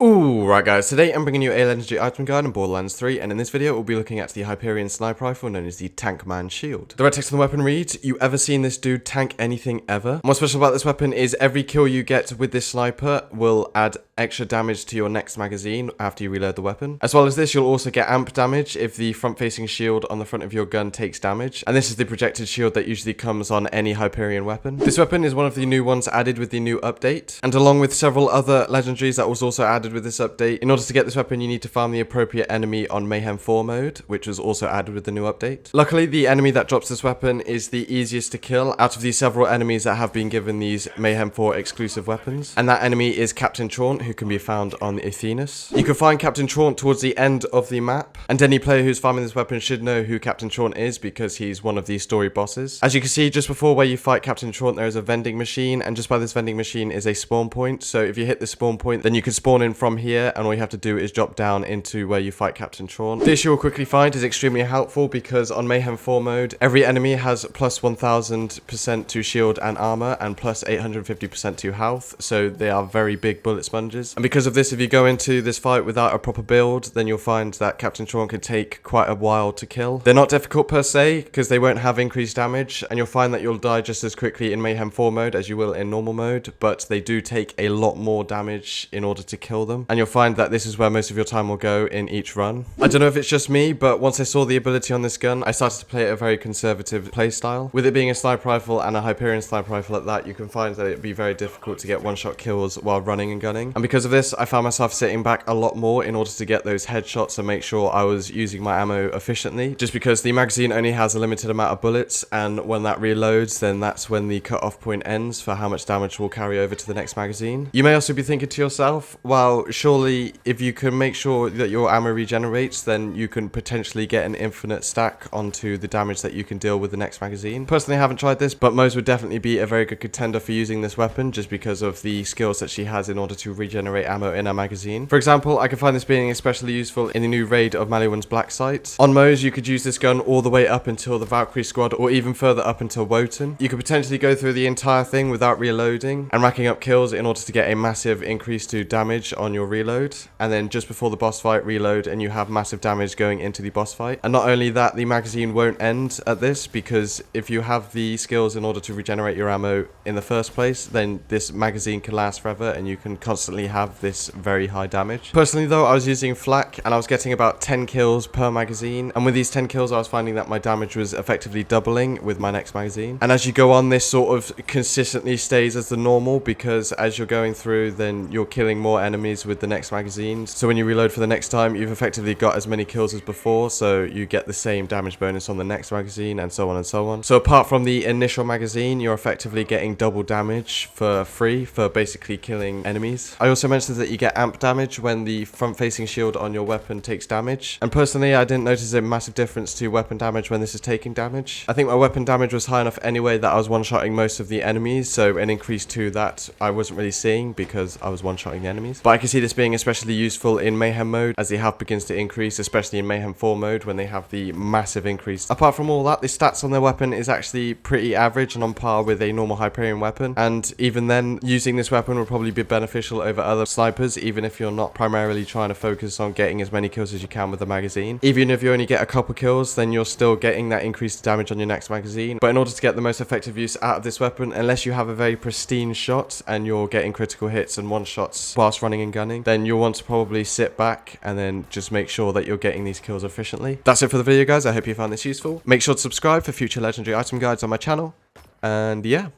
Ooh, right guys, today I'm bringing you a legendary item guide in Borderlands 3, and in this video we'll be looking at the Hyperion sniper rifle known as the Tankman shield. The red text on the weapon reads, "You ever seen this dude tank anything ever?" What's special about this weapon is every kill you get with this sniper will add extra damage to your next magazine after you reload the weapon. As well as this, you'll also get amp damage if the front-facing shield on the front of your gun takes damage, and this is the projected shield that usually comes on any Hyperion weapon. This weapon is one of the new ones added with the new update, and along with several other legendaries that was also added with this update. In order to get this weapon, you need to farm the appropriate enemy on Mayhem 4 mode, which was also added with the new update. Luckily, the enemy that drops this weapon is the easiest to kill out of the several enemies that have been given these Mayhem 4 exclusive weapons, and that enemy is Captain Traunt, who can be found on Athenas. You can find Captain Traunt towards the end of the map, and any player who's farming this weapon should know who Captain Traunt is because he's one of the story bosses. As you can see, just before where you fight Captain Traunt, there is a vending machine, and just by this vending machine is a spawn point. So if you hit the spawn point, then you can spawn in from here, and all you have to do is drop down into where you fight Captain Traunt. This you'll quickly find is extremely helpful because on Mayhem 4 mode, every enemy has plus 1000% to shield and armor and plus 850% to health, so they are very big bullet sponges. And because of this, if you go into this fight without a proper build, then you'll find that Captain Traunt can take quite a while to kill. They're not difficult per se because they won't have increased damage, and you'll find that you'll die just as quickly in Mayhem 4 mode as you will in normal mode, but they do take a lot more damage in order to kill them, and you'll find that this is where most of your time will go in each run. I don't know if it's just me, but once I saw the ability on this gun, I started to play it a very conservative playstyle. With it being a sniper rifle and a Hyperion sniper rifle at that, you can find that it'd be very difficult to get one-shot kills while running and gunning. And because of this, I found myself sitting back a lot more in order to get those headshots and make sure I was using my ammo efficiently, just because the magazine only has a limited amount of bullets, and when that reloads, then that's when the cut-off point ends for how much damage will carry over to the next magazine. You may also be thinking to yourself, well, surely if you can make sure that your ammo regenerates, then you can potentially get an infinite stack onto the damage that you can deal with the next magazine. Personally, I haven't tried this, but Moze would definitely be a very good contender for using this weapon just because of the skills that she has in order to regenerate ammo in her magazine. For example, I can find this being especially useful in the new raid of Maliwan Blacksite. On Moze, you could use this gun all the way up until the Valkyrie Squad or even further up until Wotan. You could potentially go through the entire thing without reloading and racking up kills in order to get a massive increase to damage on your reload, and then just before the boss fight, reload and you have massive damage going into the boss fight. And not only that, the magazine won't end at this, because if you have the skills in order to regenerate your ammo in the first place, then this magazine can last forever and you can constantly have this very high damage. Personally though, I was using flak and I was getting about 10 kills per magazine, and with these 10 kills I was finding that my damage was effectively doubling with my next magazine. And as you go on, this sort of consistently stays as the normal, because as you're going through, then you're killing more enemies with the next magazine, so when you reload for the next time, you've effectively got as many kills as before, so you get the same damage bonus on the next magazine, and so on and so on. So apart from the initial magazine, you're effectively getting double damage for free for basically killing enemies. I also mentioned that you get amp damage when the front-facing shield on your weapon takes damage, and personally I didn't notice a massive difference to weapon damage when this is taking damage. I think my weapon damage was high enough anyway that I was one-shotting most of the enemies, so an increase to that I wasn't really seeing because I was one-shotting the enemies. But I can see this being especially useful in Mayhem mode as the health begins to increase, especially in Mayhem 4 mode when they have the massive increase. Apart from all that, the stats on their weapon is actually pretty average and on par with a normal Hyperion weapon, and even then, using this weapon will probably be beneficial over other snipers, even if you're not primarily trying to focus on getting as many kills as you can with the magazine. Even if you only get a couple kills, then you're still getting that increased damage on your next magazine. But in order to get the most effective use out of this weapon, unless you have a very pristine shot and you're getting critical hits and one-shots whilst running and gunning, then you'll want to probably sit back and then just make sure that you're getting these kills efficiently. That's it for the video, guys. I hope you found this useful. Make sure to subscribe for future legendary item guides on my channel, and yeah,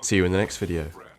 see you in the next video.